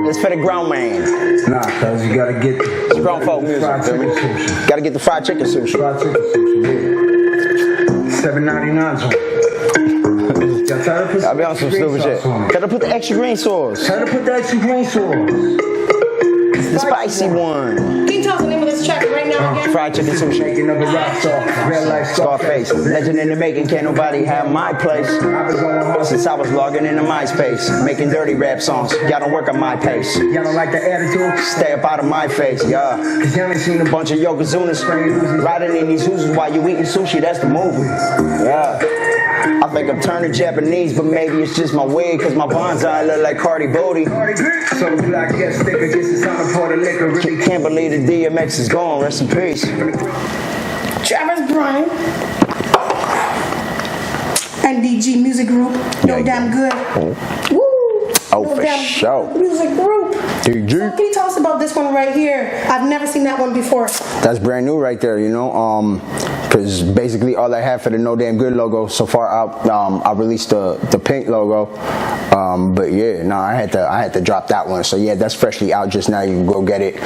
It's for the grown man. Nah, cuz you gotta get It's grown folk music. Gotta get the fried chicken sushi. Fried chicken sushi, yeah. $7.99 on it. I'll be on some stupid shit. Gotta put the extra green sauce. Gotta put the extra green sauce. The spicy one. Can you tell us the name of this track right now again? Fried chicken sushi. Making of a rock star, real life Scarface. Legend in the making, can't nobody have my place. Since I was logging into MySpace, making dirty rap songs. Y'all don't work at my pace. Y'all don't like the attitude? Stay up out of my face, yeah. Cause y'all ain't seen a Bunch of Yokozunas riding in these hoozes while you eating sushi, that's the movie. Yeah. I think I'm turning Japanese, but maybe it's just my wig, cause my bonsai look like Cardi Booty. So black get sticker, just a sound for the liquor. Really Can't believe the DMX is gone, rest in peace. Travis Bryant and DG Music Group. No damn good. Woo! Oh, No for damn sure. good Music Group. DG. So can you tell us about this one right here? I've never seen that one before. That's brand new right there, you know. Cause basically all I have for the No Damn Good logo so far, I released the pink logo. But yeah, no, I had to drop that one. So yeah, that's freshly out just now. You can go get it.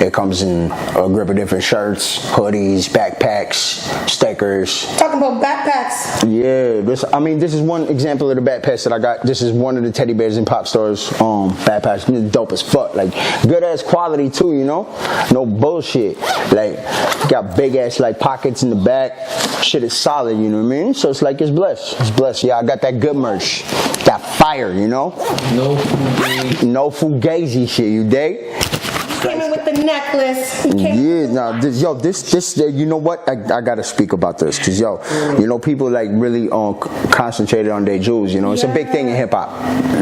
It comes in a grip of different shirts, hoodies, backpacks, stickers. Talking about backpacks. Yeah, this is one example of the backpacks that I got. This is one of the teddy bears in Pop Stores backpacks. It's dope as fuck. Like good ass quality too, you know? No bullshit. Like got big ass like pockets in the back. Shit is solid, you know what I mean? So it's like it's blessed. It's blessed. Yeah, I got that good merch. That fire, you know? No fugazi shit, you dig? Came in with the necklace. Yeah, nah, this, you know what? I gotta speak about this, cause yo, you know, people like really concentrated on their jewels. You know, it's a big thing in hip hop.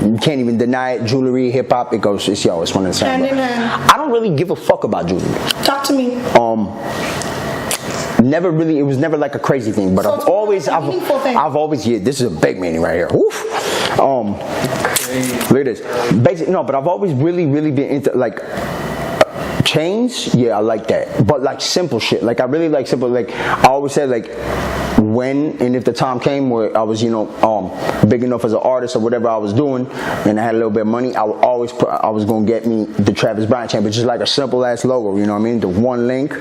You can't even deny it. Jewelry, hip hop, it's one and the same. I don't really give a fuck about jewelry. Talk to me. Never really. It was never like a crazy thing, but So I've always, yeah. This is a big meaning right here. Oof. Look at this. Basic, no, but I've always really been into like. Chains, yeah, I like that, but like simple shit. Like I really like simple. Like I always said, like when and if the time came where I was, you know, big enough as an artist or whatever I was doing, and I had a little bit of money, I would always I was gonna get me the Travis Bryant chain, but just like a simple ass logo, you know what I mean? The one link,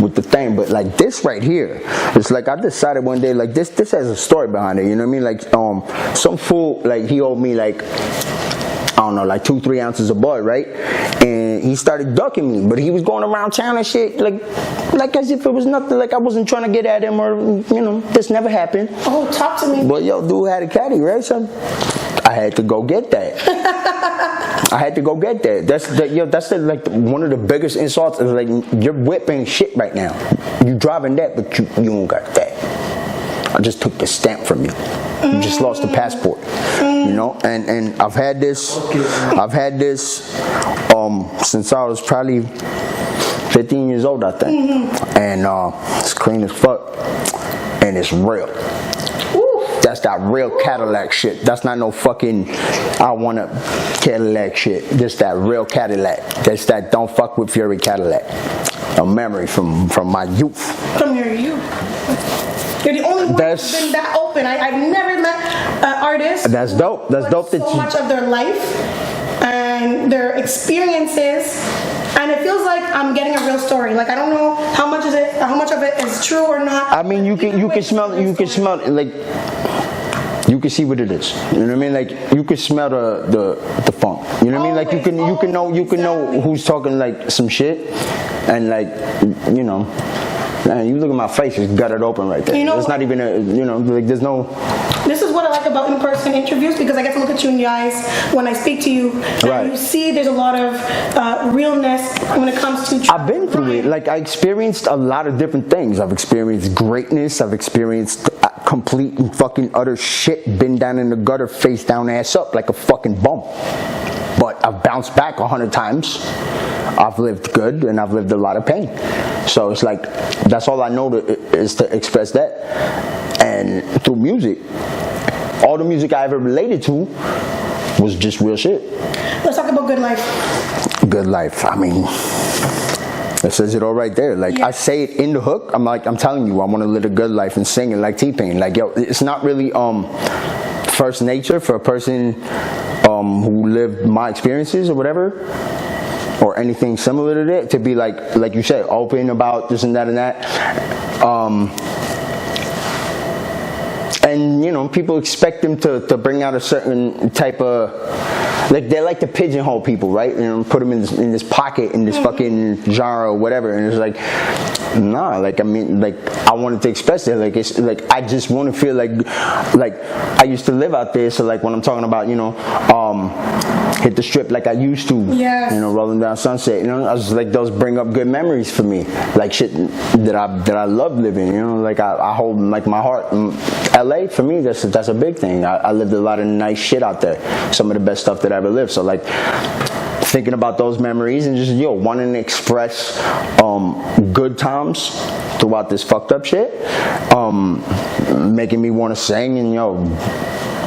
with the thing. But like this right here, it's like I decided one day, like this has a story behind it. You know what I mean? Like some fool, like he owed me like, I don't know, like 2-3 ounces of bud, right? And he started ducking me, but he was going around town and shit, like as if it was nothing, like I wasn't trying to get at him or, you know, this never happened. Oh, talk to me. But yo, dude had a caddy, right? So I had to go get that. I had to go get that. That's one of the biggest insults. Is like you're whipping shit right now. You driving that, but you don't got that. I just took the stamp from you. You just lost the passport, you know. And I've had this since I was probably 15 years old, I think. And it's clean as fuck, and it's real. That's that real Cadillac shit. That's not no fucking I want a Cadillac shit. This that real Cadillac. That's that don't fuck with Fury Cadillac. A memory from my youth. From your youth. You're the only one who's been that open. I've never met artists. That's dope. That's dope. So much of their life and their experiences, and it feels like I'm getting a real story. Like I don't know how much of it is true or not. I mean, you can smell it. You can smell it. Like you can see what it is. You know what I mean? Like you can smell the funk. You know what I mean? Like you can know who's talking like some shit, and like you know. Man, you look at my face, it's gutted open right there. You know, it's not even like there's no. This is what I like about in-person interviews, because I get to look at you in the eyes when I speak to you. Right. And you see there's a lot of realness when it comes to. I've been through it. Like I experienced a lot of different things. I've experienced greatness. I've experienced complete and fucking utter shit. Been down in the gutter, face down, ass up, like a fucking bum. But I've bounced back 100 times. I've lived good and I've lived a lot of pain. So it's like, that's all I know is to express that. And through music, all the music I ever related to was just real shit. Let's talk about Good Life. Good Life, I mean, it says it all right there. Like, I say it in the hook. I'm telling you, I want to live a good life and sing it like T-Pain. Like, yo, it's not really first nature for a person who lived my experiences or whatever, or anything similar to that, to be like you said, open about this and that and that. And you know, people expect them to bring out a certain type of, like, they like to pigeonhole people, right? You know, put them in this pocket, in this fucking genre or whatever. And it's like, nah, like, I mean, like, I wanted to express it. Like, it's like, I just want to feel like I used to live out there. So like when I'm talking about, you know, hit the strip like I used to, yes. You know, rolling down Sunset, you know, I was like, those bring up good memories for me, like shit that I love living, you know, like I hold like my heart. LA for me, that's a big thing. I lived a lot of nice shit out there, some of the best stuff that I ever lived. So like thinking about those memories and just wanting to express good times throughout this fucked up shit, making me want to sing. And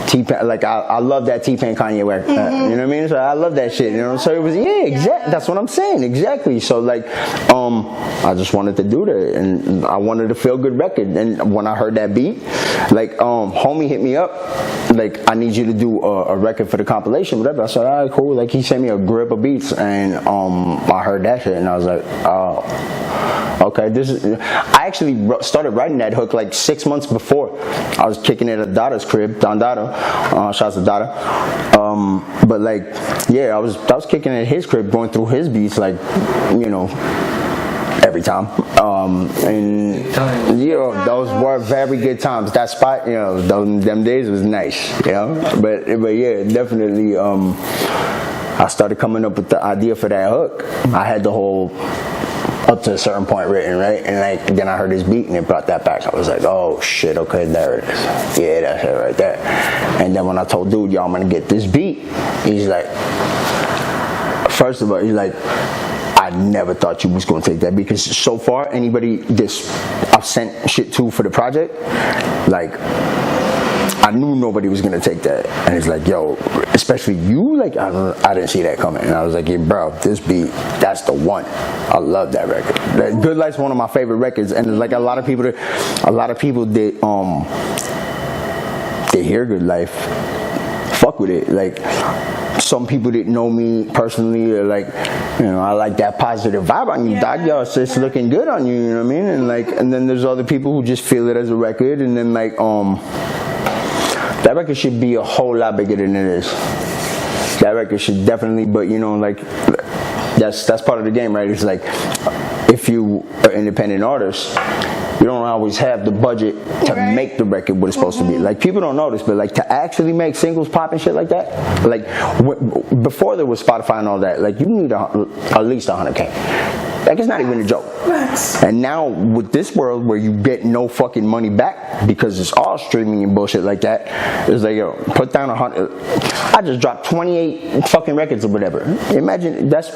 T-Pain, like I love that T-Pain Kanye work. You know what I mean? So I love that shit. You know, so it was exactly. That's what I'm saying, exactly. So like, I just wanted to do that, and I wanted to feel good record. And when I heard that beat, like, homie hit me up, like, I need you to do a record for the compilation, whatever. I said, all right, cool. Like, he sent me a grip of beats, and I heard that shit, and I was like, oh, okay. I actually started writing that hook like 6 months before. I was kicking it at Dada's crib, Don Dada. Shouts to Dada. But like, yeah, I was kicking at his crib, going through his beats, like, you know, every time. And you know, those were very good times. That spot, you know, them days was nice, you know. But yeah, definitely. I started coming up with the idea for that hook. I had the whole up to a certain point written, right? And like, then I heard his beat and it brought that back. I was like, oh shit, okay, there it is. Yeah, that's it right there. And then when I told dude, yo, I'm gonna get this beat, he's like, first of all, he's like, I never thought you was gonna take that, because so far anybody this I've sent shit to for the project, like, I knew nobody was gonna take that. And it's like, yo, especially you, like, I didn't see that coming. And I was like, yeah, bro, this beat, that's the one. I love that record. Good Life's one of my favorite records, and there's like a lot of people that they hear Good Life, fuck with it. Like, some people that know me personally are like, you know, I like that positive vibe on you, dog. Yo, it's looking good on you, you know what I mean? And like, and then there's other people who just feel it as a record, and then like, that record should be a whole lot bigger than it is. That record should definitely, but you know, like, that's part of the game, right? It's like, if you are an independent artist, you don't always have the budget to make the record what it's supposed to be. Like, people don't know this, but like, to actually make singles pop and shit like that, like, before there was Spotify and all that, like, you need at least 100K. Like, it's not even a joke. And now with this world where you get no fucking money back because it's all streaming and bullshit like that, it's like, yo, put down 100. I just dropped 28 fucking records or whatever. Imagine that's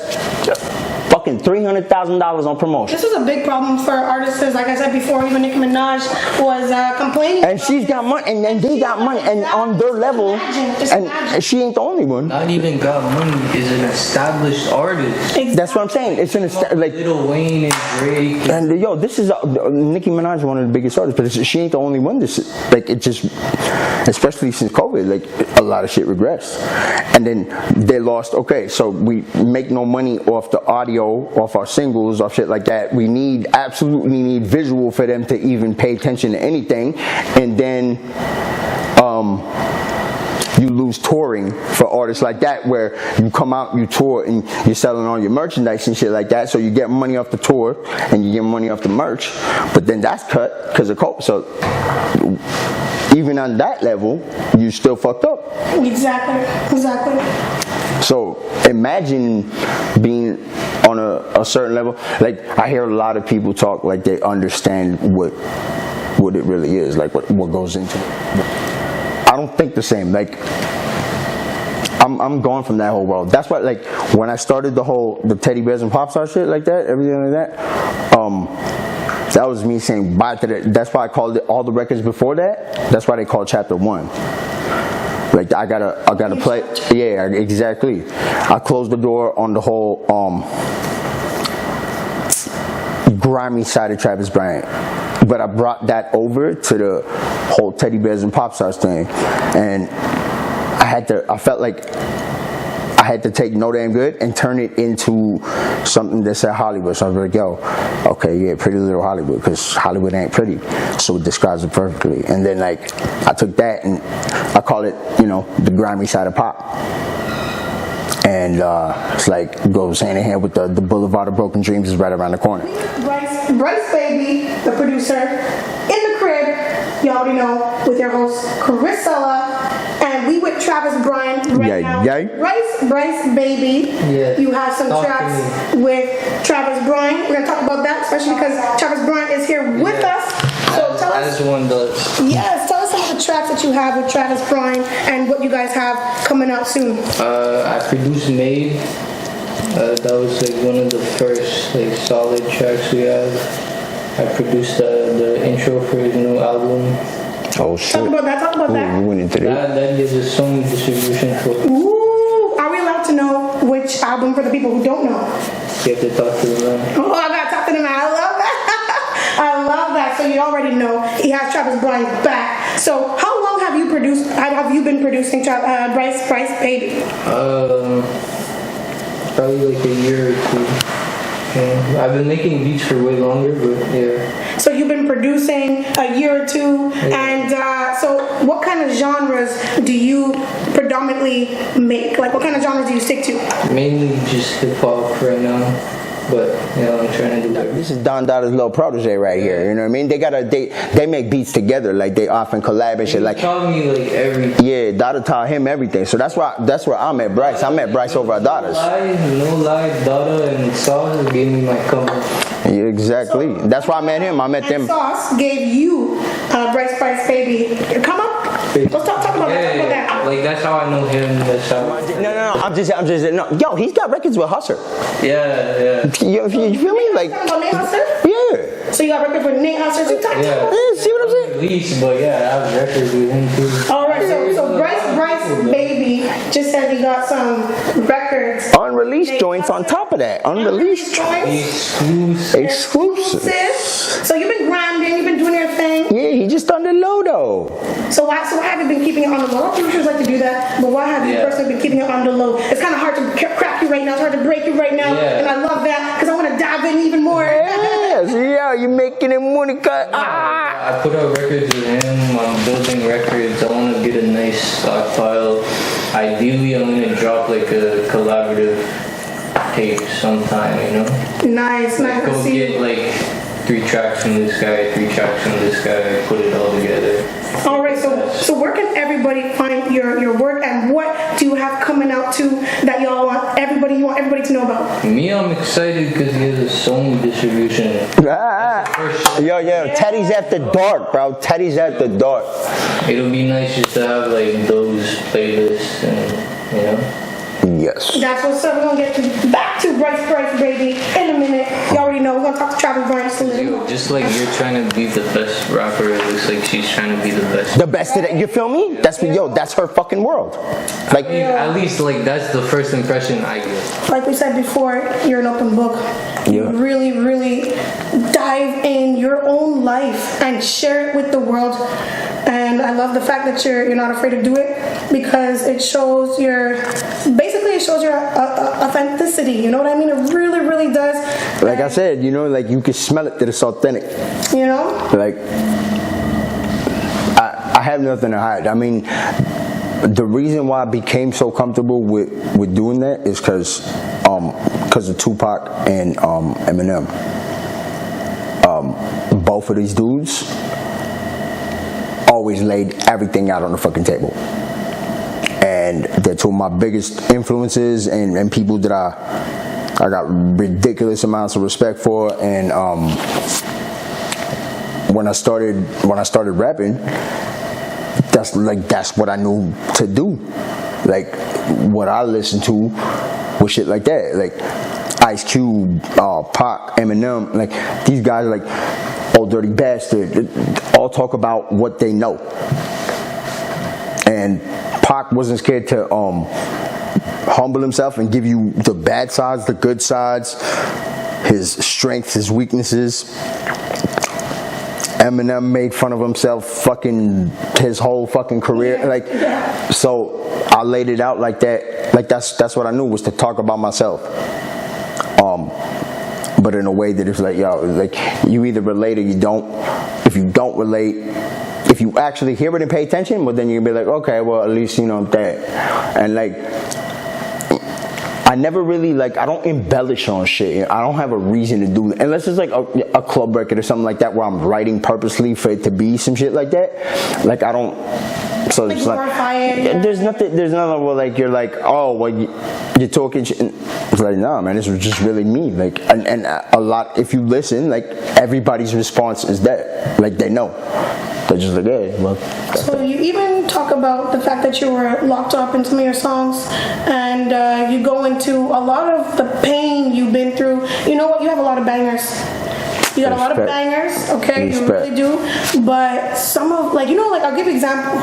fucking $300,000 on promotion. This is a big problem for artists. Like I said before, even Nicki Minaj was complaining. And she's got money, and then they got money, and on their level, and she ain't the only one. Not even got money, is an established artist. Exactly. That's what I'm saying. It's an like Lil Wayne and Drake. And yo, this is Nicki Minaj, one of the biggest artists, but she ain't the only one. This like, it just, especially since COVID, like, a lot of shit regressed. And then they lost. Okay, so we make no money off the audio, off our singles, off shit like that. We absolutely need visual for them to even pay attention to anything. And then you lose touring for artists like that, where you come out, you tour, and you're selling all your merchandise and shit like that. So you get money off the tour and you get money off the merch, but then that's cut because of COVID. So even on that level, you still fucked up. Exactly. So imagine being on a certain level. Like, I hear a lot of people talk like they understand what it really is, like what goes into it. I don't think the same. Like, I'm gone from that whole world. That's why, like, when I started the teddy bears and pop star shit like that, everything like that, that was me saying bye to that. That's why I called it all the records before that. That's why they called Chapter 1. Like, I gotta play. Yeah, exactly. I closed the door on the whole grimy side of Travis Bryant. but I brought that over to the whole teddy bears and pop stars thing, and I felt like I had to take No Damn Good and turn it into something that said Hollywood. So I was like, yo, okay, yeah, Pretty Little Hollywood, because Hollywood ain't pretty, so it describes it perfectly. And then like I took that and I call it, you know, the grimy side of pop. And it's like goes hand in hand with the Boulevard of Broken Dreams is right around the corner. Bryce Baby, the producer, in the crib, you already know, with your host Carissella, and we with Travis Bryant right now. Bryce Baby, you have some tracks with Travis Bryant. We're gonna talk about that, especially because Travis Bryant is here with us. So tell us, as one does. Yes, tell us some of the tracks that you have with Travis Bryant and what you guys have coming out soon. I produced Made. That was like one of the first like solid tracks we have. I produced the intro for his new album. Oh shit! Talk about that. We went into that. That gives us Sony distribution for. Ooh, are we allowed to know which album for the people who don't know? You have to talk to the man. Oh, I gotta talk to the man. I love that. I love that. So you already know he has Travis Bryant back. So how long have you been producing Bryce Baby? Probably like a year or two. Yeah. I've been making beats for way longer, but yeah. So you've been producing a year or two, and so what kind of genres do you predominantly make? Like what kind of genres do you stick to? Mainly just hip hop right now. But you know, I'm trying to do that. This is Don Dada's little protege right here. You know what I mean? They make beats together. Like they often collab and shit. Like taught me like everything. Yeah, Dada taught him everything. So that's where I met Bryce. I met Bryce over at Dada's. No lie, Dada and Sauce gave me my come up. Yeah, exactly. That's why I met him. I met them. Sauce gave you Bryce Baby come up. Let's talk about that. Like that's how I know him. That's how. No. I'm just no. Yo, he's got records with Husser. Yeah. You feel me? Like. About Nate Husser? Yeah. So you got records with Nate Husser too? Yeah. See what I'm saying? At least, but yeah, I have records with him too. All right. So Bryce Baby just said he got some records. Unreleased joints on top of that. Unreleased joints. Exclusive. So you've been grinding, you've been doing your thing. Yeah, he just on the low though. So why have you been keeping it on the low? A lot of producers like to do that, but why have you personally been keeping it on the low? It's kind of hard to crack you right now. It's hard to break you right now, and I love that because I want to dive in even more. Yes, yeah, you making it money cut. I put out records with him. I'm building records. I want to get a nice stockpile. Ideally, I'm gonna drop like a collaborative tape sometime. You know. Nice. Go get like 3 tracks from this guy, 3 tracks from this guy, put it all together. All right, so where can everybody find your work, and what do you have coming out too that you want everybody to know about? Me, I'm excited because he has a Sony distribution. Yo, Teddy's after dark, bro. Teddy's after dark. It'll be nice just to have like those playlists, and you know. Yes. That's what's up. We're going to get back to Bryce Baby in a minute. You already know. We're going to talk to Travis Bryant soon. Just like you're trying to be the best rapper, it looks like she's trying to be the best. The best of that, you feel me? That's her fucking world. Like, at least like that's the first impression I get. Like we said before, you're an open book. You really, really dive in your own life and share it with the world. And I love the fact that you're not afraid to do it, because it shows your authenticity. You know what I mean? It really, really does. Like I said, you know, like you can smell it that it's authentic. You know? Like, I have nothing to hide. I mean, the reason why I became so comfortable with doing that is because of Tupac and Eminem. Both of these dudes always laid everything out on the fucking table. And they're two of my biggest influences and people that I got ridiculous amounts of respect for. And when I started rapping, that's what I knew to do. Like what I listened to was shit like that. Like Ice Cube, Pac, Eminem, like these guys like Old Dirty Bastard, all talk about what they know. And Pac wasn't scared to humble himself and give you the bad sides, the good sides, his strengths, his weaknesses. Eminem made fun of himself fucking his whole fucking career. Like, so I laid it out like that. Like that's what I knew, was to talk about myself. But in a way that it's like, yo, like you either relate or you don't. If you don't relate, if you actually hear it and pay attention, well then you can be like, okay, well at least you know that. And like, I never really, like, I don't embellish on shit. I don't have a reason to do it. Unless it's like a club record or something like that where I'm writing purposely for it to be some shit like that. Like, I don't, so like it's like, there's nothing where like, you're like, oh, well, you're talking shit. It's like, nah, man, this was just really me. Like, and a lot, if you listen, like, everybody's response is that. Like, they know. They're just like, hey, well. So you even talk about the fact that you were locked up in some of your songs, and you go into a lot of the pain you've been through. You know what? You have a lot of bangers. You got a lot of bangers, okay? You really do. But some of, like, you know, like, I'll give you an example.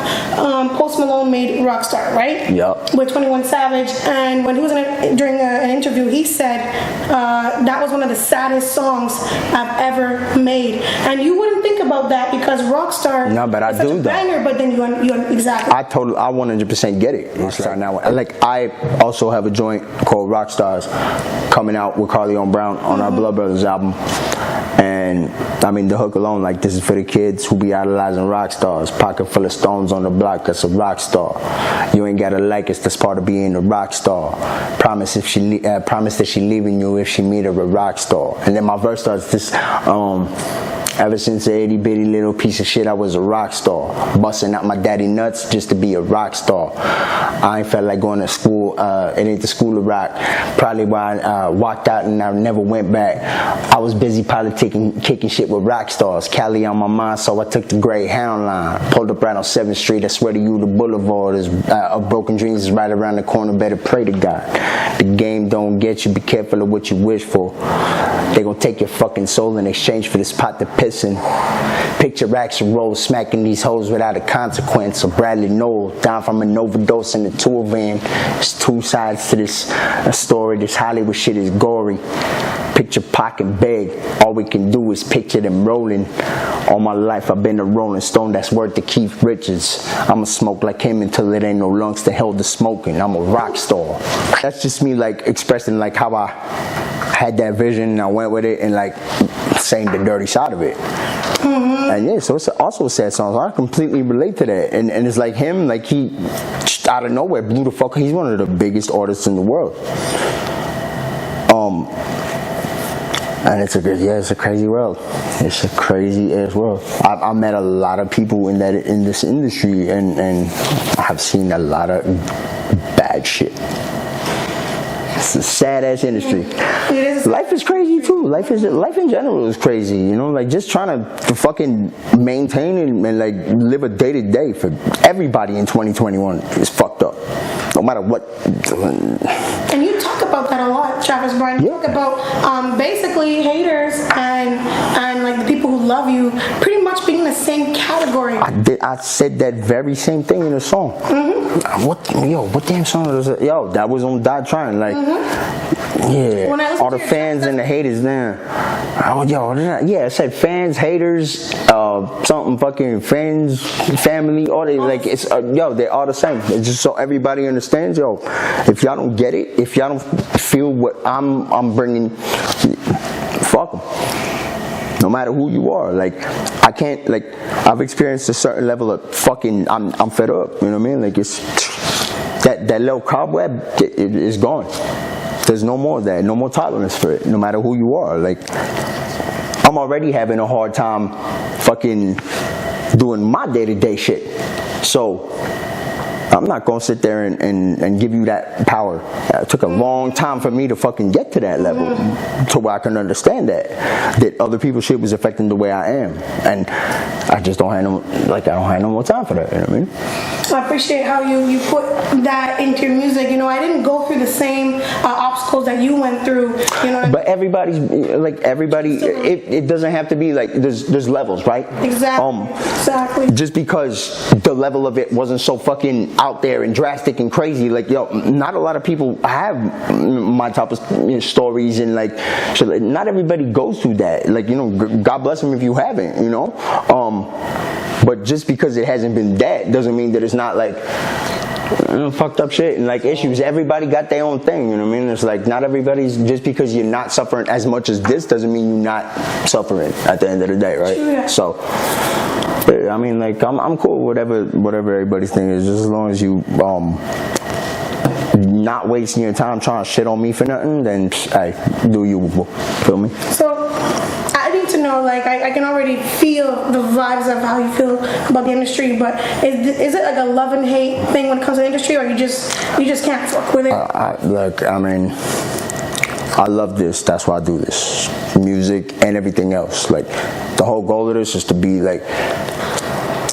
Post Malone made Rockstar, right? Yup. With 21 Savage. And when he was during an interview, he said that was one of the saddest songs I've ever made. And you wouldn't think about that because Rockstar no, but I is such do a that. banger, but then you exactly. I 100% get it. Rockstar now. Like, I also have a joint called Rockstars coming out with Carleon Brown on our Blood Brothers album. And I mean, the hook alone, like, this is for the kids who be idolizing rock stars. Pocket full of stones on the block, that's a rock star. You ain't gotta like us, that's part of being a rock star. Promise that she leaving you if she meet her a rock star. And then my verse starts this, ever since a itty bitty little piece of shit, I was a rock star. Busting out my daddy nuts just to be a rock star. I ain't felt like going to school, it ain't the school of rock. Probably why I walked out and I never went back. I was busy politicking, kicking shit with rock stars. Cali on my mind, so I took the Greyhound line. Pulled up right on 7th Street, I swear to you, the boulevard of broken dreams is right around the corner, better pray to God. The game don't get you, be careful of what you wish for. They gon' take your fucking soul in exchange for this pot to piss in. Picture racks and rolls, smacking these hoes without a consequence. Or Bradley Noel, down from an overdose in the tour van. There's two sides to this story. This Hollywood shit is gory. Picture Pac and Beg. All we can do is picture them rolling. All my life I've been a Rolling Stone that's worth to Keith Richards. I'ma smoke like him until it ain't no lungs to hell to smoking. I'm a rock star. That's just me, like, expressing like how I had that vision and I went with it and like saying the dirty side of it. And yeah, so it's also a sad song. So I completely relate to that. And it's like him, like, he out of nowhere blew the fuck. He's one of the biggest artists in the world. And it's a crazy world. It's a crazy ass world. I met a lot of people in this industry, and I've seen a lot of bad shit. It's a sad ass industry. Life is crazy too. Life in general is crazy. You know, like, just trying to fucking maintain and like live a day to day for everybody in 2021 is fucked up. No matter what. And you talk about that a lot, Travis Bryant. You talk about basically haters and like the people who love you pretty much being in the same category. I said that very same thing in the song. What damn song was it? Yo, that was on Die Trying. Like, yeah, all the fans and the haters there. I said fans, haters, something fucking friends, family, all they, like, it's they're all the same. It's just so everybody understands. Yo, if y'all don't get it, if y'all don't feel what I'm bringing, fuck them. No matter who you are, like, I can't, like, I've experienced a certain level of fucking, I'm fed up, you know what I mean? Like, it's, that little cobweb is gone. There's no more of that, no more tolerance for it, no matter who you are. Like, I'm already having a hard time fucking doing my day-to-day shit. So, I'm not gonna sit there and give you that power. It took a long time for me to fucking get to that level, to where I can understand that other people's shit was affecting the way I am, and I just don't have no more time for that. You know what I mean? I appreciate how you put that into your music. You know, I didn't go through the same obstacles that you went through. You know, but everybody. It doesn't have to be like there's levels, right? Exactly. Just because the level of it wasn't so fucking out there and drastic and crazy. Like, yo, not a lot of people have my type of stories, and like, so like, not everybody goes through that. Like, you know, God bless them if you haven't, you know. But just because it hasn't been that doesn't mean that it's not like fucked up shit and like issues. Everybody got their own thing, you know what I mean? It's like not everybody's, just because you're not suffering as much as this doesn't mean you're not suffering at the end of the day, right? Yeah. So I mean, like, I'm cool with whatever everybody's thing is, just as long as you not wasting your time trying to shit on me for nothing, then hey, do you, feel me? So I need to know, like, I can already feel the vibes of how you feel about the industry, but is it like a love and hate thing when it comes to the industry, or you just can't fuck with it? Look, I mean, I love this. That's why I do this. Music and everything else. Like, the whole goal of this is to be like,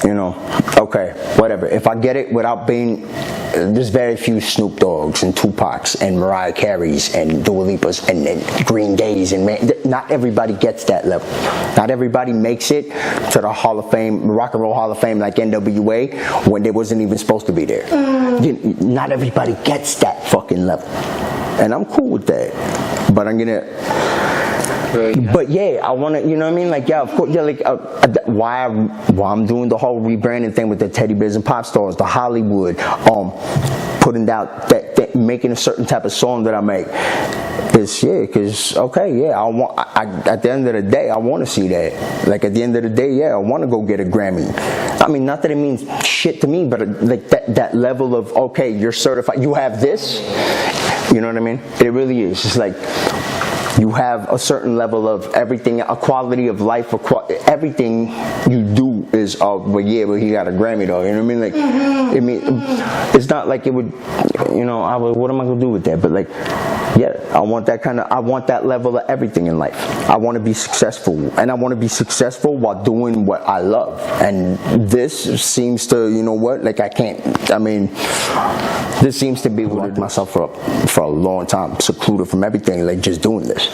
you know, okay, whatever. If I get it without being, there's very few Snoop Dogg's and Tupac's and Mariah Carey's and Dua Lipa's and Green Day's, and not everybody gets that level. Not everybody makes it to the Hall of Fame, Rock and Roll Hall of Fame, like NWA, when they wasn't even supposed to be there. Not everybody gets that fucking level, and I'm cool with that. But I'm gonna. But yeah, I want to, you know what I mean? Like, yeah, of course, yeah, like, why I'm doing the whole rebranding thing with the Teddy Bears and Pop Stars, the Hollywood, putting out that making a certain type of song that I make. Because okay, yeah, I at the end of the day, I want to see that. Like, at the end of the day, yeah, I want to go get a Grammy. I mean, not that it means shit to me, but like that level of, okay, you're certified, you have this. You know what I mean? It really is. It's like, you have a certain level of everything, a quality of life, everything you do is, well, he got a Grammy though, you know what I mean? Like, it's not like it would, you know, what am I gonna do with that? But like, yeah, I want that level of everything in life. I want to be successful, and I want to be successful while doing what I love. And this seems to, you know what, like, this seems to be what I did myself for a long time, secluded from everything, like just doing this.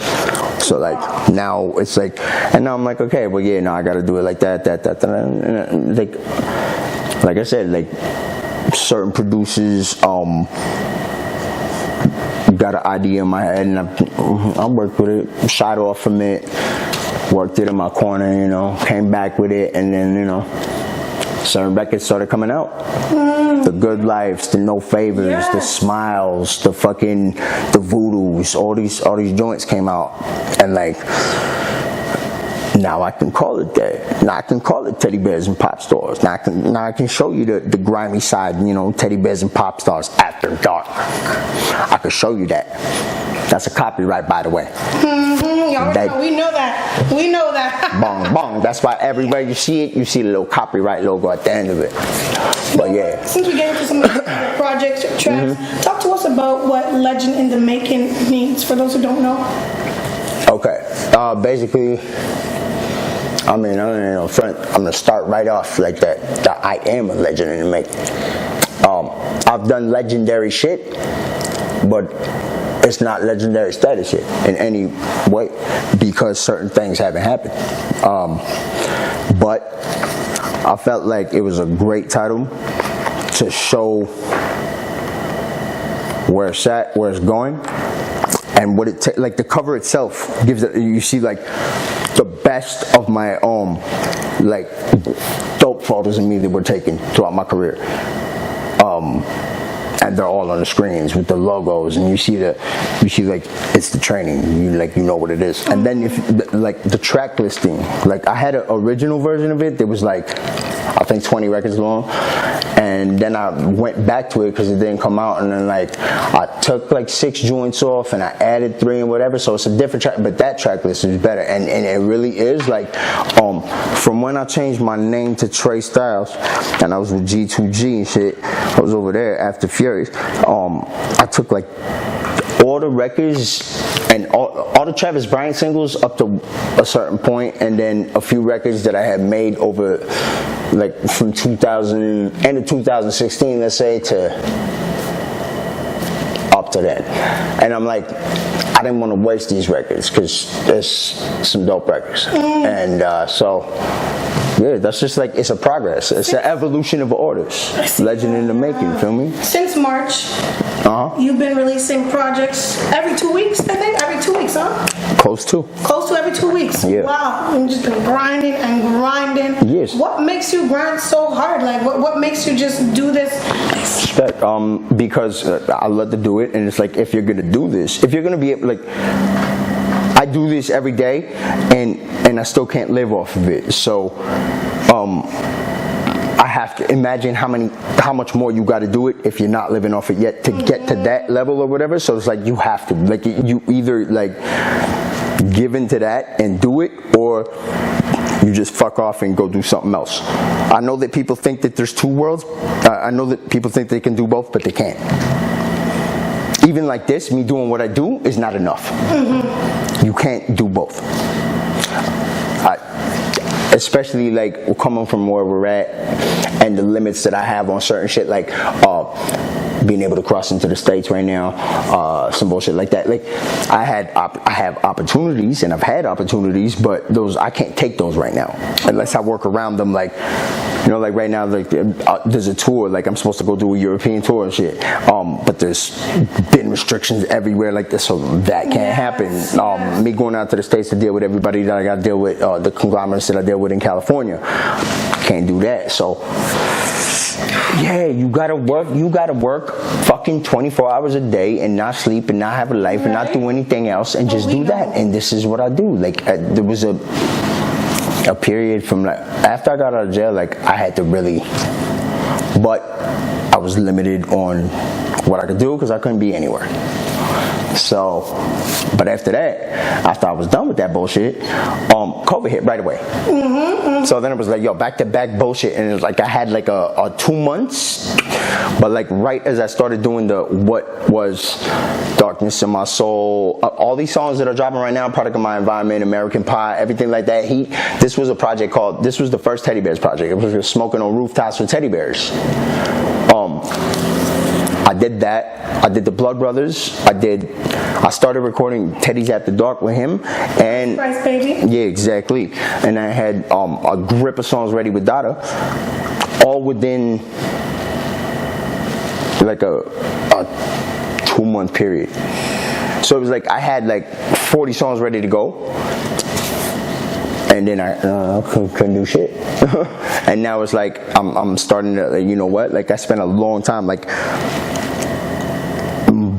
So like now it's like, and now I'm like, okay, well, yeah, no, I got to do it like that. And like I said, like certain producers, got an idea in my head, and I worked with it, shot off from it, worked it in my corner, you know, came back with it, and then, you know, certain records started coming out. The Good Lives, the No Favors, the Smiles, the Voodoos, all these joints came out, and like, now I can call it that. Now I can call it Teddy Bears and Pop Stars. Now I can show you the grimy side, you know, Teddy Bears and Pop Stars After Dark. I can show you that. That's a copyright, by the way. We know that. We know that. Bong, bong. That's why everywhere you see it, you see the little copyright logo at the end of it. But yeah. Since we get into some of the projects, Trav, talk to us about what Legend in the Making means, for those who don't know. Okay. Basically, I mean, I'm gonna start right off like that I am a legend in the making. I've done legendary shit, but it's not legendary status yet in any way, because certain things haven't happened. But I felt like it was a great title to show where it's at, where it's going, and what it like the cover itself gives it. You see like the best of my like dope photos of me that were taken throughout my career. And they're all on the screens with the logos, and you see like it's the training. You know what it is. And then if like the track listing, like I had an original version of it that was like I think 20 records long, and then I went back to it because it didn't come out, and then like I took like 6 joints off and I added 3 and whatever, so it's a different track, but that track list is better, and it really is like from when I changed my name to Trey Styles and I was with G2G and shit, I was over there after Furious, I took like all the records and all the Travis Bryant singles up to a certain point, and then a few records that I had made over like from 2000 end of 2016, let's say, to up to then. And I'm like, I didn't want to waste these records because there's some dope records. And so, yeah, that's just like, it's a progress. It's an evolution of artists. Legend in the making, feel me? Since March, you've been releasing projects every 2 weeks, I think? Every 2 weeks, huh? Close to. Close to every 2 weeks. Yeah. Wow. You've just been grinding and grinding. Yes. What makes you grind so hard? Like, what makes you just do this? Because I love to do it, and it's like, if you're gonna do this, if you're gonna be like, I do this every day, and I still can't live off of it. So, I have to imagine how much more you got to do it if you're not living off it yet to get to that level or whatever. So it's like, you have to, like, you either like give into that and do it, or you just fuck off and go do something else. I know that people think that there's two worlds. I know that people think they can do both, but they can't. Even like this, me doing what I do is not enough. You can't do both. Especially like coming from where we're at and the limits that I have on certain shit, like being able to cross into the States right now, some bullshit like that. Like I have opportunities, and I've had opportunities, but those, I can't take those right now unless I work around them. Like, you know, like right now, like there's a tour, like I'm supposed to go do a European tour and shit, but there's been restrictions everywhere like this, so that can't happen. Me going out to the States to deal with everybody that I got to deal with, the conglomerates that I deal with in California, can't do that. So yeah, you gotta work fucking 24 hours a day and not sleep and not have a life and not do anything else and just do that. And this is what I do. Like there was a period from like after I got out of jail, like I had to really, but I was limited on what I could do because I couldn't be anywhere. So, but after that, after I was done with that bullshit, COVID hit right away. So then it was like, yo, back to back bullshit, and it was like I had like a 2 months, but like right as I started doing the what was Darkness in My Soul, all these songs that are dropping right now, Product of My Environment, American Pie, everything like that. This was a project called, this was the first Teddy Bears project. It was smoking on rooftops with teddy bears. I did that. I did the Blood Brothers. I started recording Teddy's After Dark with him, and Surprise, baby. yeah, exactly. And I had a grip of songs ready with Dada, all within like a 2 month period. So it was like I had like 40 songs ready to go, and then I couldn't do shit. And now it's like I'm starting to, you know what? Like I spent a long time, like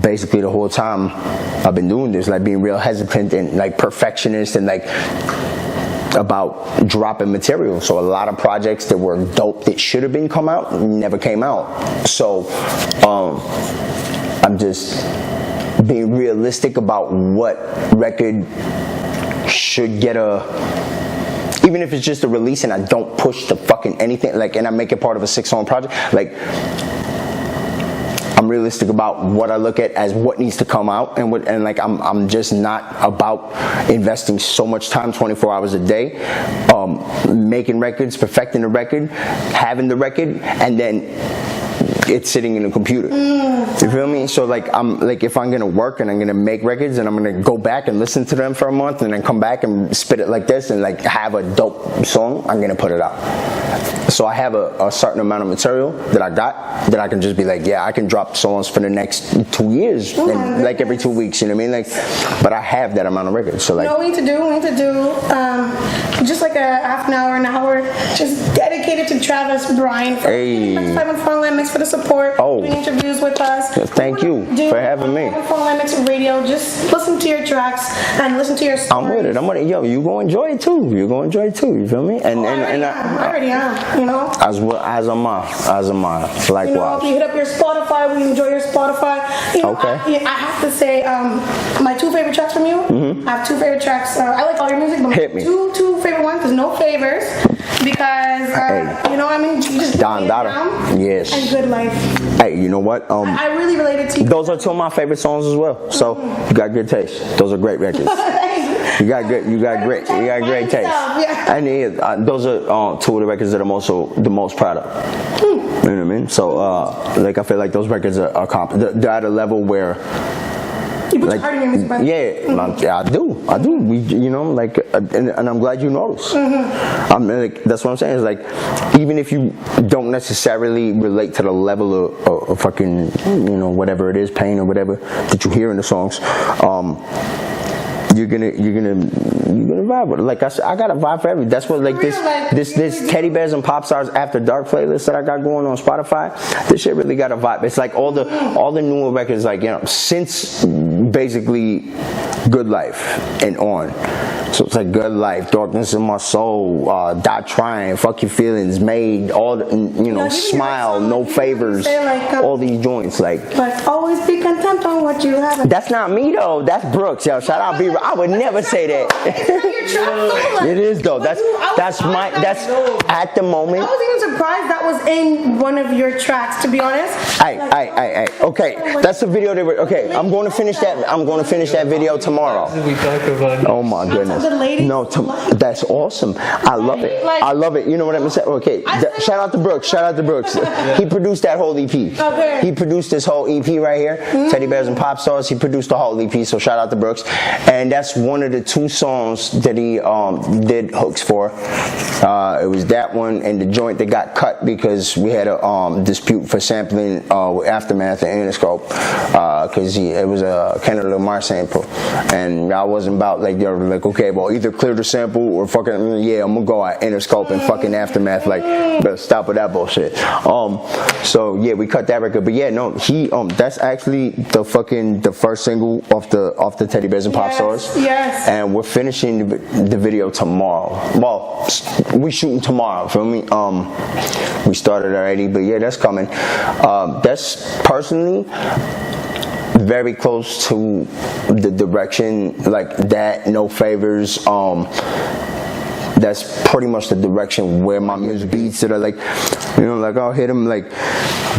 basically the whole time I've been doing this, like being real hesitant and like perfectionist and like about dropping material. So a lot of projects that were dope that should have been come out never came out. So I'm just being realistic about what record should get even if it's just a release and I don't push the fucking anything, like, and I make it part of a 6-song project, like I'm realistic about what I look at as what needs to come out, and like I'm just not about investing so much time 24 hours a day making records, perfecting the record, having the record, and then it's sitting in a computer. You feel me? So like I'm like, if I'm gonna work and I'm gonna make records and I'm gonna go back and listen to them for a month and then come back and spit it like this and like have a dope song, I'm gonna put it out. So I have a certain amount of material that I got that I can just be like, yeah, I can drop songs for the next 2 years, and like every 2 weeks, you know what I mean? Like, but I have that amount of records. So like, No, we need to do just like a half an hour, just dedicated to Travis Bryant. Hey. Next time on Phone Limits for the support, doing interviews with us. Thank you for having me. Phone Limits Radio, just listen to your tracks and listen to your stories. I'm with it. Yo, you gonna enjoy it too. You feel me? And I already am. You know. As am I. Likewise. You know, if you hit up your Spotify, we enjoy your Spotify. You know, Okay. I have to say, my 2 favorite tracks from you. I have 2 favorite tracks. I like all your music, but Hit me. two favorite ones. There's no favors because you know what I mean. You just Don Dada. Yes. And Good Life. Hey, you know what? I really related to you. Those are 2 of my favorite songs as well. So you got good taste. Those are great records. You got good. You got great. You got great taste. Yeah. And those are two of the records that I'm also the most proud of. You know what I mean? So, like, I feel like those records are they're at a level where. You put your heart in your music, brother. Yeah, I do. We, you know, like, and I'm glad you noticed. Like, that's what I'm saying. Is like, even if you don't necessarily relate to the level of fucking, you know, whatever it is, pain or whatever that you hear in the songs, you're gonna vibe with it. Like I got a vibe for everything. That's what like this Teddy Bears and Pop Stars After Dark playlist that I got going on Spotify. This shit really got a vibe. It's like all the newer records, like, you know, since basically Good Life and on. So it's like Good Life, Darkness in My Soul, Die Trying, Fuck Your Feelings, Made, all the, you know, Smile, No Favors, all these joints, like always be content on what you have. That's not me though. That's Brooks, yo. Shout out B. I would never say that. It is though. That's at the moment. I was even surprised that was in one of your tracks, to be honest. Okay, that's the video they were. Okay, I'm going to finish that. I'm going to finish that video tomorrow. Oh my goodness. No, that's awesome. I love it. I love it. You know what I'm saying? Okay, shout out to Brooks. Shout out to Brooks. He produced that whole EP. Okay. He produced this whole EP right here, Teddy Bears and Pop Stars. He produced the whole EP, so shout out to Brooks. And that's one of the two songs that he did hooks for. It was that one and the joint that got cut because we had a dispute for sampling with Aftermath and Interscope because it was a Kendrick Lamar sample, and I wasn't about like, they were like, okay, well, either clear the sample or fucking, I'm gonna go at Interscope and fucking Aftermath, like, better stop with that bullshit. So yeah, we cut that record, but yeah, no, he that's actually the first single off the Teddy Bears and Pop Stars. Yes. And we're finishing the video tomorrow. Well, we shooting tomorrow. Feel me? We started already, but yeah, that's coming. That's personally very close to the direction, like that, No Favors. That's pretty much the direction where my music beats that are like, you know, like I'll hit him like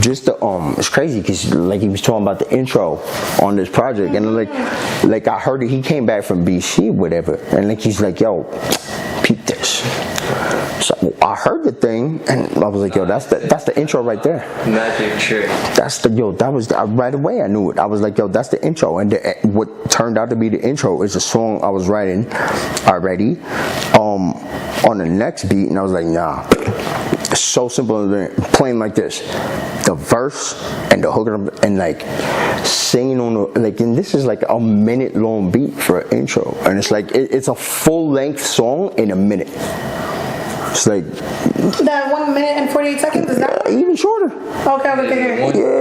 just the it's crazy because like he was talking about the intro on this project, and like I heard it, he came back from BC whatever, and like he's like, yo, peep this. So I heard the thing and I was like, yo, that's the intro right there. Magic trick. That was right away I knew it. I was like, yo, that's the intro. And what turned out to be the intro is a song I was writing already on the next beat, and I was like, nah. It's so simple and plain like this. The verse and the hook and like singing on the, like, and this is like a minute long beat for an intro, and it's like it's a full length song in a minute. It's like that 1 minute and 48 seconds, is that right? Even shorter. Okay.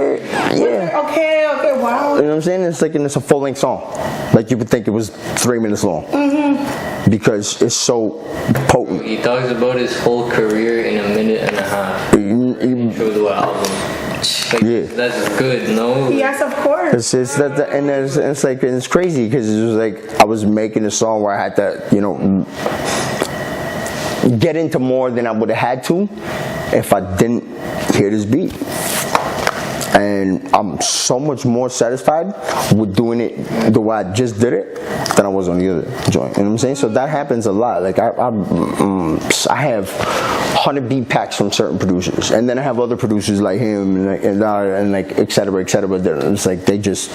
Yeah. Okay, wow. You know what I'm saying? It's like, and it's a full length song. Like you would think it was 3 minutes long. Because it's so potent. He talks about his whole career in a minute and a half. Intro to an album. Like, yeah, that's good. No. Yes, of course. It's like, it's crazy because it was like I was making a song where I had to, you know, get into more than I would have had to if I didn't hear this beat. And I'm so much more satisfied with doing it the way I just did it than I was on the other joint. You know what I'm saying? So that happens a lot. Like I have 100 beat packs from certain producers, and then I have other producers like him and like et cetera. It's like they just,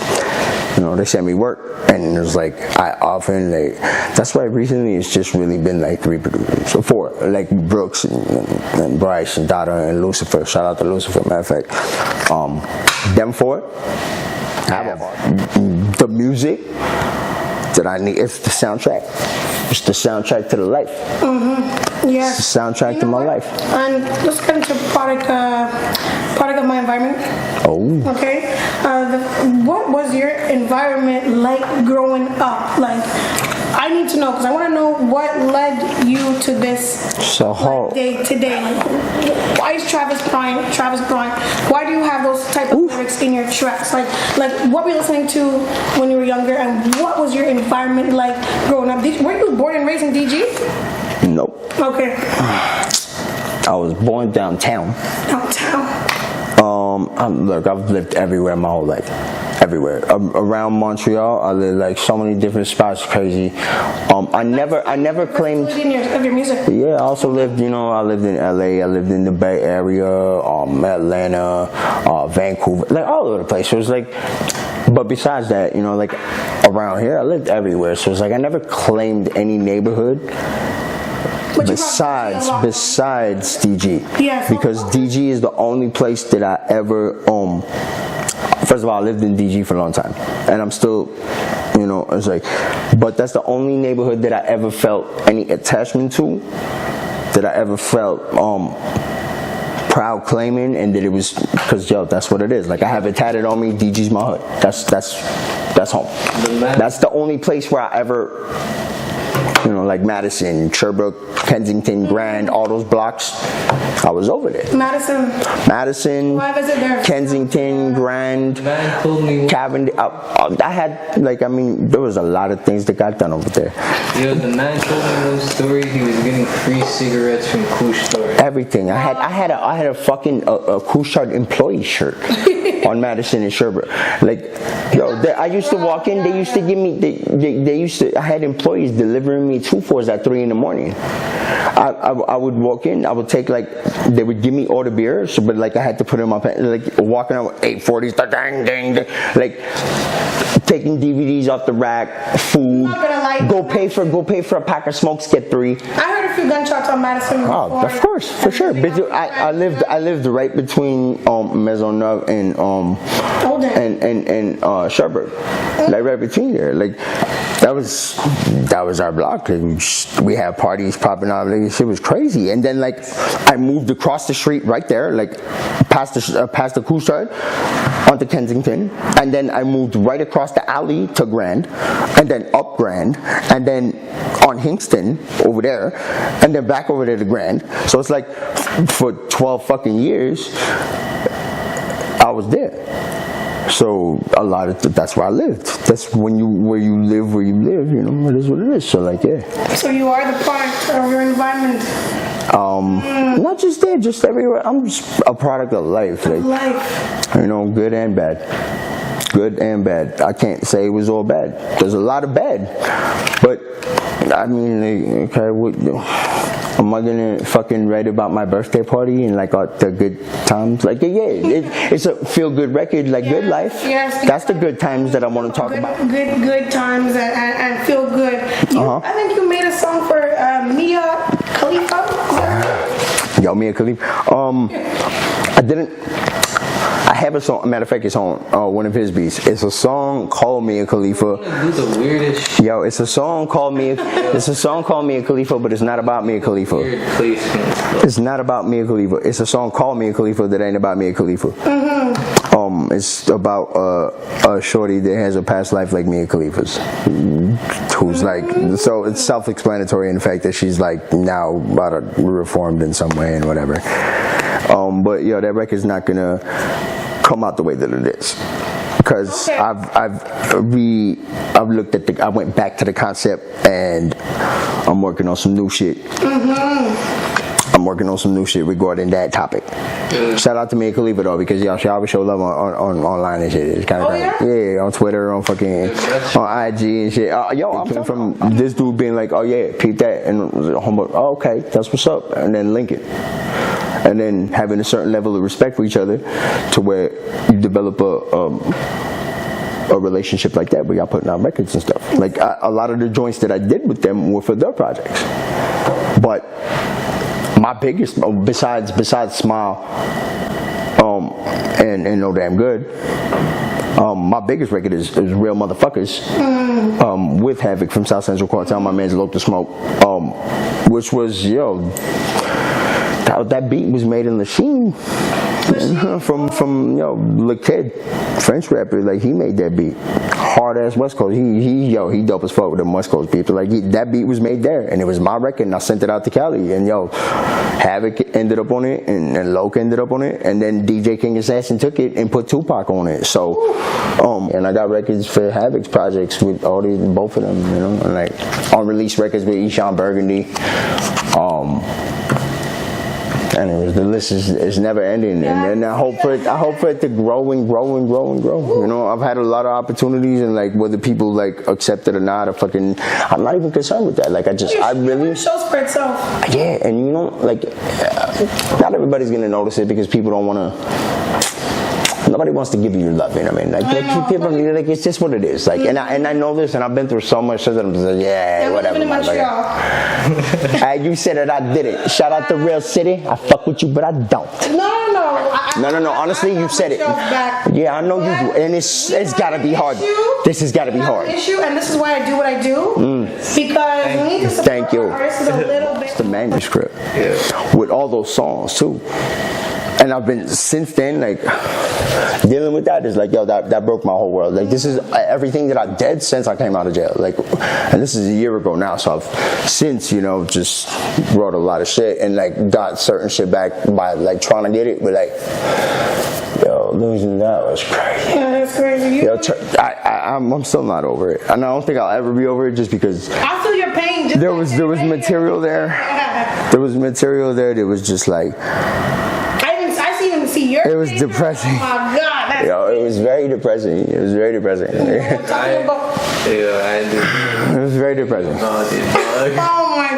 you know, they send me work, and it's like I often that's why recently it's just really been like 3 producers or 4, like Brooks and Bryce and Dada and Lucifer. Shout out to Lucifer, matter of fact. Them 4. I have the music that I need. It's the soundtrack. It's the soundtrack to the life. Yes. It's the soundtrack to my life. And let's get into product of my environment. Oh. Okay. What was your environment like growing up? Like, I need to know because I want to know what led you to this day today. Like, why is Travis Bryant? Why do you have those type of lyrics in your tracks? Like what were you listening to when you were younger, and what was your environment like growing up? Were you born and raised in DG? Nope. Okay. I was born downtown. Downtown. Look, I've lived everywhere my whole life. Everywhere. Around Montreal, I lived like so many different spots, crazy. I never claimed. Of your music. Yeah, I also lived, I lived in LA, I lived in the Bay Area, Atlanta, Vancouver, like all over the place. So it was like, but besides that, like around here, I lived everywhere. So it's like I never claimed any neighborhood. Besides DG. Yes. Because DG is the only place that I ever first of all, I lived in DG for a long time, and I'm still, it's like, but that's the only neighborhood that I ever felt any attachment to, that I ever felt proud claiming, and that it was, because that's what it is. Like I have it tatted on me. DG's my hood. That's home. That's the only place where I ever, like Madison, Sherbrooke, Kensington, Grand, all those blocks, I was over there. Madison, Kensington, Grand, Cavendish. I had, there was a lot of things that got done over there. Yo, the man told me one story. He was getting free cigarettes from Couche-Tard. Everything. I had a fucking Couche-Tard employee shirt on Madison and Sherbrooke. I used to walk in. They used to give me. I had employees delivering me 2-4s at 3 a.m. I would walk in. I would take they would give me all the beers, but I had to put in my pants. Walking out with 840s, taking DVDs off the rack, food. Go pay for a pack of smokes. Get 3. I heard a few gunshots on Madison before. Oh, of course, for sure. But I lived right between Maisonneuve and Sherbrooke, right between there. That was our block. We had parties popping out. Shit was crazy. And then I moved across the street right there, past the Couche-Tard onto Kensington, and then I moved right across the alley to Grand, and then up Grand, and then on Hingston over there, and then back over there to Grand. So it's for 12 fucking years, I was there. So a lot of that's where I lived. That's where you live, it is what it is. So yeah. So you are the product of your environment. Not just there, just everywhere. I'm just a product of life. Good and bad. Good and bad. I can't say it was all bad. There's a lot of bad. But I mean, okay, what? Am I gonna fucking write about my birthday party and the good times? It's a feel-good record, good life. Yes. That's the good times that I want to talk about. Good times and feel good. I think you made a song for Mia Khalifa. Yo, Mia Khalifa. I didn't. I have a song. Matter of fact, it's on one of his beats. It's a song called Mia Khalifa. Do the weirdest shit. Yo, it's a song called Mia Khalifa, but it's not about Mia Khalifa. Weird placement. It's not about Mia Khalifa. It's a song called Mia Khalifa that ain't about Mia Khalifa. It's about a shorty that has a past life like Mia Khalifa's, who's so it's self-explanatory in the fact that she's now about to reformed in some way and whatever. But that record's not gonna come out the way that it is, because I've looked at I went back to the concept, and I'm working on some new shit. I'm working on some new shit regarding that topic. Shout out to Mia Khalifa though, because she always show love on online and shit. It's kind of on Twitter, on fucking on IG and shit. I'm from this dude being oh yeah, peep that, and okay, that's what's up, and then link it. And then having a certain level of respect for each other, to where you develop a relationship like that, where y'all putting out records and stuff. A lot of the joints that I did with them were for their projects. But my biggest, besides Smile, and No Damn Good, my biggest record is Real Motherfuckers, with Havoc from South Central Cartel, my man's Loke the Smoke, which was that beat was made in Lachine from Le Kid, French rapper. He made that beat. Hard ass West Coast. He dope as fuck with them West Coast people. That beat was made there, and it was my record, and I sent it out to Cali, and Havoc ended up on it, and Loke ended up on it, and then DJ King Assassin took it and put Tupac on it. So and I got records for Havoc's projects with both of them, and unreleased records with Eshawn Burgundy. anyways, the list is never ending, and I hope for it to grow and grow and grow and grow. You know, I've had a lot of opportunities, and like whether people like accept it or not, I'm not even concerned with that. Like I really shows for itself. Yeah, and you know, like not everybody's gonna notice it because people don't want to. Nobody wants to give you your love, you know what I mean? Like people, like it's just what it is. Like, and I know this, and I've been through so much shit that I'm just like, yeah, whatever. In Montreal. Hey, you said it, I did it. Shout out to Real City. I fuck with you, but I don't. No. Honestly, you said it. Yeah, I know you do, and it's gotta be hard. This has gotta be hard. Issue, and this is why I do what I do because we need to support our artists a little bit. It's the manuscript with all those songs too. And I've been since then like dealing with that is like yo that broke my whole world. Like this is everything that I did since I came out of jail. Like, and this is a year ago now. So I've since just wrote a lot of shit and like got certain shit back by like trying to get it, but like yo losing that was crazy. Yeah, that's crazy. Yo, I'm still not over it, and I don't think I'll ever be over it just because I feel your pain. Just there was material there. There was material there that was just like. It was depressing. Oh my God. Yo, it was very depressing. It was very depressing. I do. It was very depressing. Oh my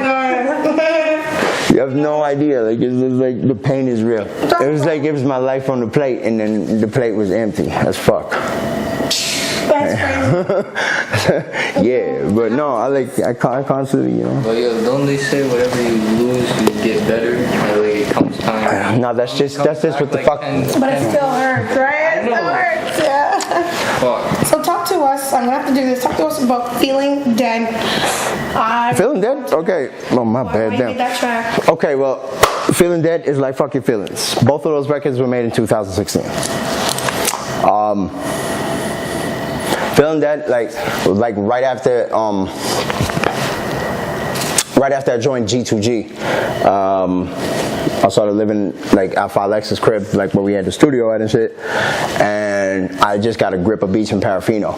God. You have no idea. Like it was like the pain is real. It was like it was my life on the plate, and then the plate was empty as fuck. That's crazy. Yeah, but no, I constantly, But yo, don't they say whatever you lose, you get better? And like it comes time. No, that's just what the fuck. But it still hurts, right? It still hurts, yeah. Fuck. So talk to us. I'm gonna have to do this. Talk to us about Feeling Dead. Feeling Dead? Okay. Oh, my bad. I made that track. Okay, well, Feeling Dead is like Fuck Your Feelings. Both of those records were made in 2016. Feeling Dead, like right after I joined G2G, I started living like at Alex's crib, like where we had the studio at and shit, and I just got a grip of beats from Parafino.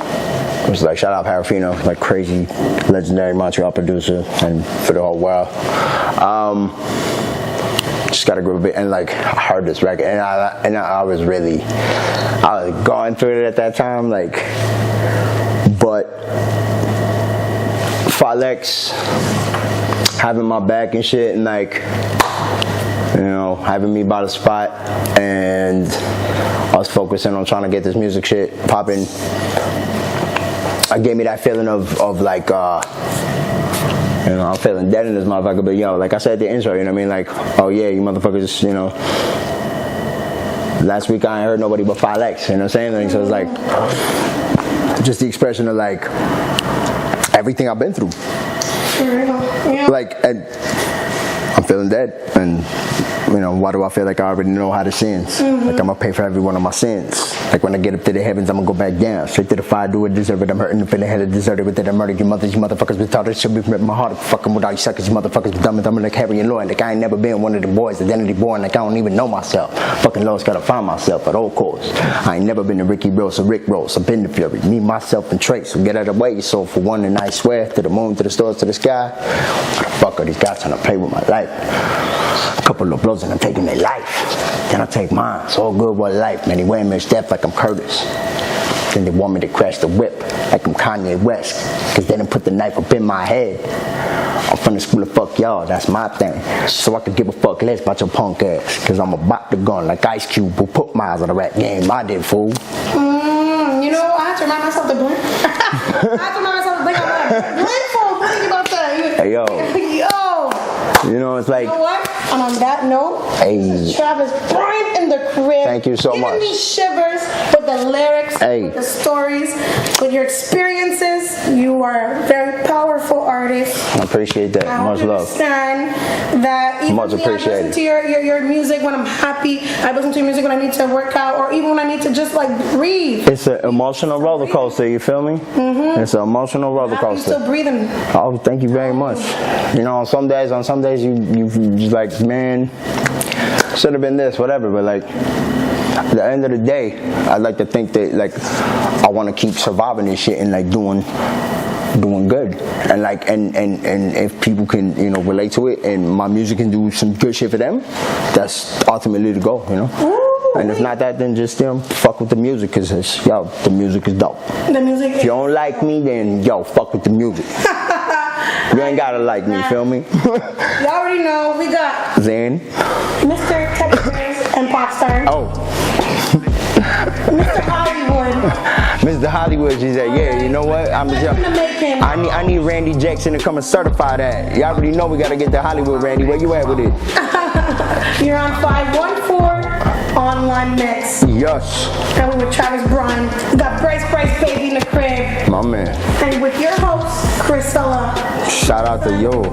It was like shout out Parafino, like crazy, legendary Montreal producer, and for the whole world. Just got a grip of it, and like I heard this record, and I was going through it at that time, like. But Falex having my back and shit, and like having me by the spot, and I was focusing on trying to get this music shit popping. It gave me that feeling of like I'm feeling dead in this motherfucker, but like I said at the intro, you know what I mean? Like, oh yeah, you motherfuckers, last week I ain't heard nobody but Falex, you know what I'm saying? Like, so it's like just the expression of like everything I've been through. Like, and I'm feeling dead, and why do I feel like I already know how to sins? Like I'm gonna pay for every one of my sins. Like when I get up to the heavens, I'm gonna go back down. Straight to the fire, do it, deserve it. I'm hurting, feeling hella deserted with it. I murdered you motherfuckers retarded. Should be ripping my heart fucking with all you suckers, you motherfuckers be dumb and dumb like Harry and Lloyd. Like I ain't never been one of the boys, identity born. Like I don't even know myself. Fucking lost, gotta find myself at all costs. I ain't never been a Ricky Rose or Rick Ross. I've been the Fury, me, myself, and Trace. So get out of the way, so for one, and I swear to the moon, to the stars, to the sky. What the fuck are these guys trying to play with my life? A couple of blows and I'm taking their life. Then I take mine. It's all good with life, man. They wear me death like I'm Curtis. Then they want me to crash the whip like I'm Kanye West. Cause they didn't put the knife up in my head. I'm from the school of fuck y'all, that's my thing. So I could give a fuck less about your punk ass. Cause I'm about to gun like Ice Cube who put miles on the rap game. I did, fool. I have to remind myself to blink. I have to remind myself to blink. I'm like, blink for think about that. Hey, yo. It's like. You know what? And on that note, this is Travis Bryant in the crib. Thank you so much. Giving me shivers with the lyrics, with the stories, with your experiences. You are a very powerful artist. I appreciate that. Much love. Understand that even much appreciated. I listen to your music when I'm happy. I listen to your music when I need to work out, or even when I need to just like breathe. It's an emotional roller coaster. You feel me? It's an emotional roller coaster. I'm still breathing. Oh, thank you very much. On some days you just like, man, should have been this, whatever. But like, at the end of the day, I like to think that like I want to keep surviving this shit and like doing doing good, and like and if people can relate to it, and my music can do some good shit for them, that's ultimately the goal, Ooh, and if not that, then just fuck with the music, cause the music is dope. The music. If you don't like me, then fuck with the music. You ain't gotta like me, feel me? You already know we got Zen. Mr. Texas and Popstar. Oh. Mr. Hollywood. Mr. Hollywood, she said, yeah, you know what? I need Randy Jackson to come and certify that. You already know we gotta get the Hollywood Randy. Where you at with it? You're on 514 Online Mix. Yes. And we're with Travis Bryant. We got Bryce Baby in the crib. My man. And with your host, Chrisella. Shout out to you.